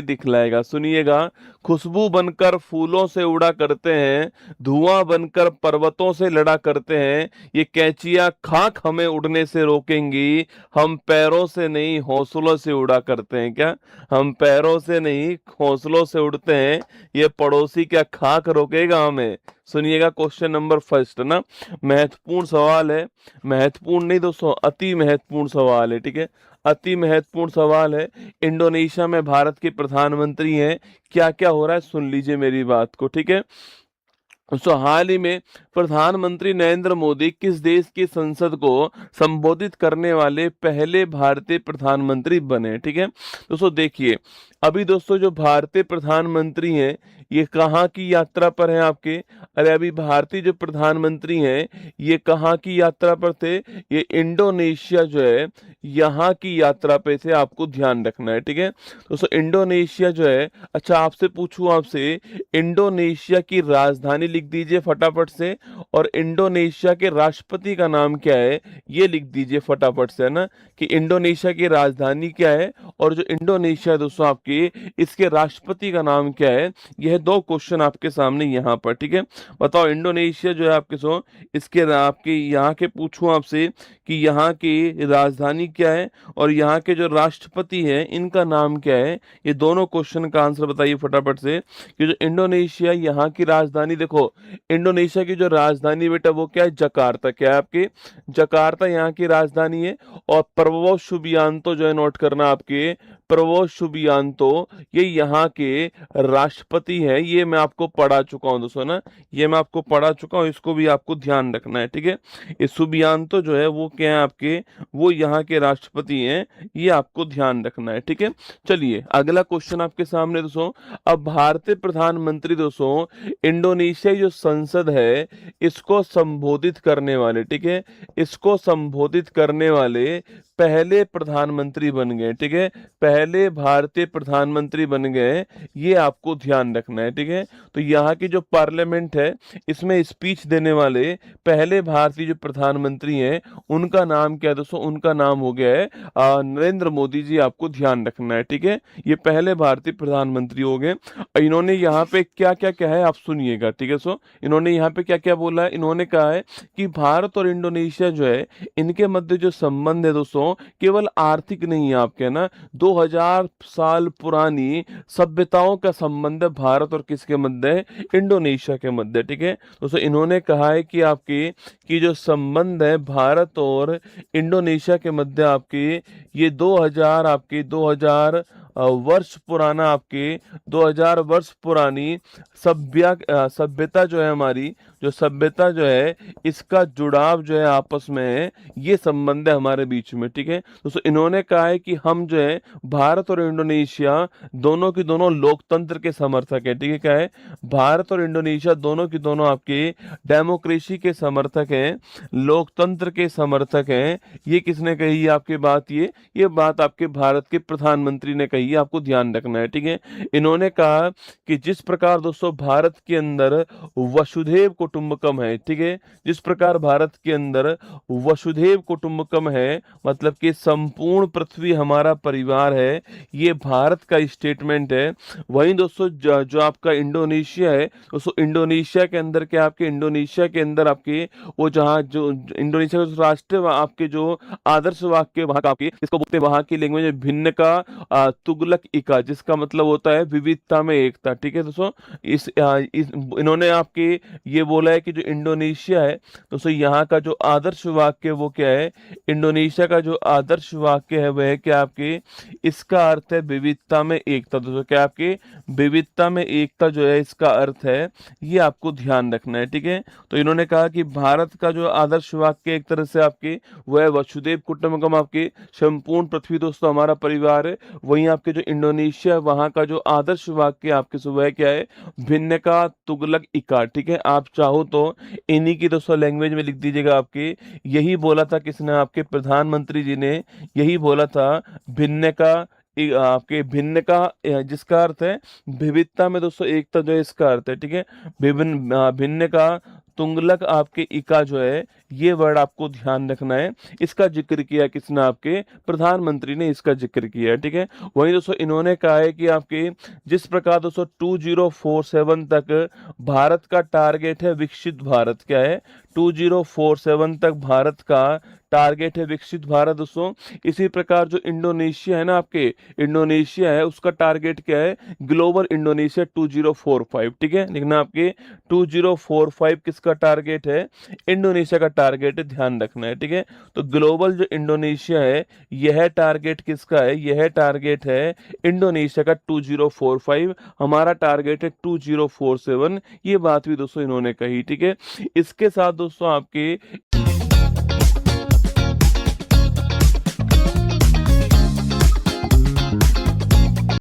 दिखलाएगा। सुनिएगा, खुशबू बनकर फूलों से उड़ा करते हैं, धुआं बनकर पर्वतों से लड़ा करते हैं, ये कैंचियां खाक हमें उड़ने से रोकेंगी, हम पैरों से नहीं हौसलों से उड़ा करते हैं। क्या हम पैरों से नहीं हौसलों से उड़ते हैं, ये पड़ोसी क्या खाक रोकेगा हमें। सुनिएगा क्वेश्चन नंबर फर्स्ट ना, महत्वपूर्ण सवाल है, महत्वपूर्ण नहीं दोस्तों, अति महत्वपूर्ण सवाल है, ठीक है, अति महत्वपूर्ण सवाल है। इंडोनेशिया में भारत के प्रधानमंत्री हैं, क्या क्या हो रहा है सुन लीजिए मेरी बात को, ठीक है। हाल ही में प्रधानमंत्री नरेंद्र मोदी किस देश की संसद को संबोधित करने वाले पहले भारतीय प्रधानमंत्री बने, ठीक है। दोस्तों देखिए, अभी दोस्तों जो भारतीय प्रधानमंत्री हैं ये कहाँ की यात्रा पर हैं आपके, अरे अभी भारतीय जो प्रधानमंत्री हैं ये कहाँ की यात्रा पर थे, ये इंडोनेशिया जो है यहाँ की यात्रा पे थे, आपको ध्यान रखना है, ठीक है। दोस्तों इंडोनेशिया जो है, अच्छा आपसे पूछूं आपसे, इंडोनेशिया की राजधानी लिख दीजिए फटाफट से, और इंडोनेशिया के राष्ट्रपति का नाम क्या है ये लिख दीजिए फटाफट से, है ना, कि इंडोनेशिया की राजधानी क्या है और जो इंडोनेशिया है दोस्तों आपकी, इसके राष्ट्रपति का नाम क्या है। यह दो क्वेश्चन आपके सामने यहाँ पर, ठीक है। बताओ इंडोनेशिया जो है आपके सो, इसके आपके यहाँ के पूछूं आपसे कि यहाँ की राजधानी क्या है और यहाँ के जो राष्ट्रपति हैं इनका नाम क्या है, ये दोनों क्वेश्चन का आंसर बताइए फटाफट से। कि जो इंडोनेशिया यहाँ की राजधानी, देखो इंडोनेशिया की जो राजधानी बेटा वो क्या है, जकार्ता, क्या है आपके, जकार्ता यहाँ की राजधानी है। और प्रबोवो सुबियांतो जो है, नोट करना आपके, प्रबोवो सुबियांतो ये यहाँ के राष्ट्रपति है, ये मैं आपको पढ़ा चुका हूँ दोस्तों ना, ये मैं आपको पढ़ा चुका हूँ, इसको भी आपको ध्यान रखना है, ठीक है। ये सुबियांतो जो है वो क्या है आपके, वो यहाँ के राष्ट्रपति हैं, ये आपको ध्यान रखना है, ठीक है। चलिए अगला क्वेश्चन आपके सामने दोस्तों, अब भारतीय प्रधानमंत्री दोस्तों इंडोनेशिया जो संसद है इसको संबोधित करने वाले, ठीक है, इसको संबोधित करने वाले पहले प्रधानमंत्री बन गए, ठीक है, पहले भारतीय प्रधानमंत्री बन गए, ये आपको ध्यान रखना है, ठीक है। तो यहाँ की जो पार्लियामेंट है इसमें स्पीच देने वाले पहले भारतीय जो प्रधानमंत्री हैं उनका नाम क्या है दोस्तों, उनका नाम हो गया है नरेंद्र मोदी जी, आपको ध्यान रखना है, ठीक है। ये पहले भारतीय प्रधानमंत्री हो गए। इन्होंने यहाँ पे क्या क्या कहा है आप सुनिएगा, ठीक है। इन्होंने यहाँ पे क्या क्या बोला है, इन्होंने कहा है कि भारत और इंडोनेशिया जो है इनके मध्य जो संबंध है दोस्तों केवल आर्थिक नहीं है आपके ना, 2000 साल पुरानी सभ्यताओं का संबंध है भारत और किसके मध्य है, इंडोनेशिया के मध्य, ठीक है। दोस्तों इन्होंने कहा है कि आपके कि जो संबंध है भारत और इंडोनेशिया के मध्य आपके, ये 2000 वर्ष पुराना आपके 2000 वर्ष पुरानी सभ्यता जो है हमारी, जो सभ्यता जो है इसका जुड़ाव जो है आपस में है, ये संबंध है हमारे बीच में, ठीक है। दोस्तों इन्होंने कहा है कि हम जो है भारत और इंडोनेशिया दोनों की दोनों लोकतंत्र के समर्थक है, ठीक है, क्या है, भारत और इंडोनेशिया दोनों की दोनों आपके डेमोक्रेसी के समर्थक हैं, लोकतंत्र के समर्थक हैं। ये किसने कही है आपकी बात, ये बात आपके भारत के प्रधानमंत्री ने कही है, आपको ध्यान रखना है, ठीक है। इन्होंने कहा कि जिस प्रकार दोस्तों भारत के अंदर वसुधैव कुटुंबकम है, ठीक है, जिस प्रकार भारत के अंदर वसुधैव कुटुंबकम है, मतलब कि संपूर्ण पृथ्वी हमारा परिवार है, ये भारत का स्टेटमेंट है। वहीं दोस्तों जो आपका इंडोनेशिया है दोस्तों, इंडोनेशिया के अंदर क्या, आपके इंडोनेशिया के अंदर आपके वो जहाँ जो इंडोनेशिया का राष्ट्रीय आपके जो आदर्श वाक्य वहां का आपके इसको बोलते हैं वहां की लैंग्वेज में भिन्न का तुगलक इका, जिसका मतलब होता है विविधता में एकता, ठीक है दोस्तों। इन्होंने आपके ये बोला है कि जो इंडोनेशिया है दोस्तों यहाँ का जो आदर्श वाक्य वो क्या है, इंडोनेशिया का जो आदर्श वाक्य है वह है क्या आपके, इसका अर्थ है विविधता में एकता। दोस्तों क्या आपके विविधता में एकता जो है इसका अर्थ है, ये आपको ध्यान रखना है, ठीक है। तो इन्होंने कहा कि भारत का जो आदर्श वाक्य एक तरह से आपके वह वसुधैव कुटुंबकम, आपके संपूर्ण पृथ्वी दोस्तों हमारा परिवार है। वहीं आपके जो इंडोनेशिया वहां का जो आदर्श वाक्य आपके सुबह क्या है, भिन्न का तुगलक इका, ठीक है। आप चाहो तो इन्हीं की दोस्तों लैंग्वेज में लिख दीजिएगा आपके, यही बोला था किसने, आपके प्रधानमंत्री जी ने यही बोला था, भिन्न का आपके भिन्न का जिसका अर्थ है विविधता में दोस्तों एकता जो है इसका अर्थ है, ठीक है। भिन्न भिन्न का तुगलक आपके इका जो है ये वर्ड आपको ध्यान रखना है। इसका जिक्र किया किसने? आपके प्रधानमंत्री ने इसका जिक्र किया है, ठीक है। वहीं दोस्तों इन्होंने कहा है कि आपके जिस प्रकार दोस्तों 2047 तक भारत का टारगेट है विकसित भारत, क्या है? 2047 तक भारत का टारगेट है विकसित भारत दोस्तों। इसी प्रकार जो इंडोनेशिया है ना, आपके इंडोनेशिया है, उसका टारगेट क्या है? ग्लोबल इंडोनेशिया 2045, ठीक है। लिखना आपके 2045 किसका टारगेट है? इंडोनेशिया का टारगेट है, ध्यान रखना है, ठीक है। तो ग्लोबल जो इंडोनेशिया है यह टारगेट किसका है? यह टारगेट है इंडोनेशिया का 2045, हमारा टारगेट है 2047। ये बात भी दोस्तों इन्होंने कही, ठीक है। इसके साथ दोस्तों आपके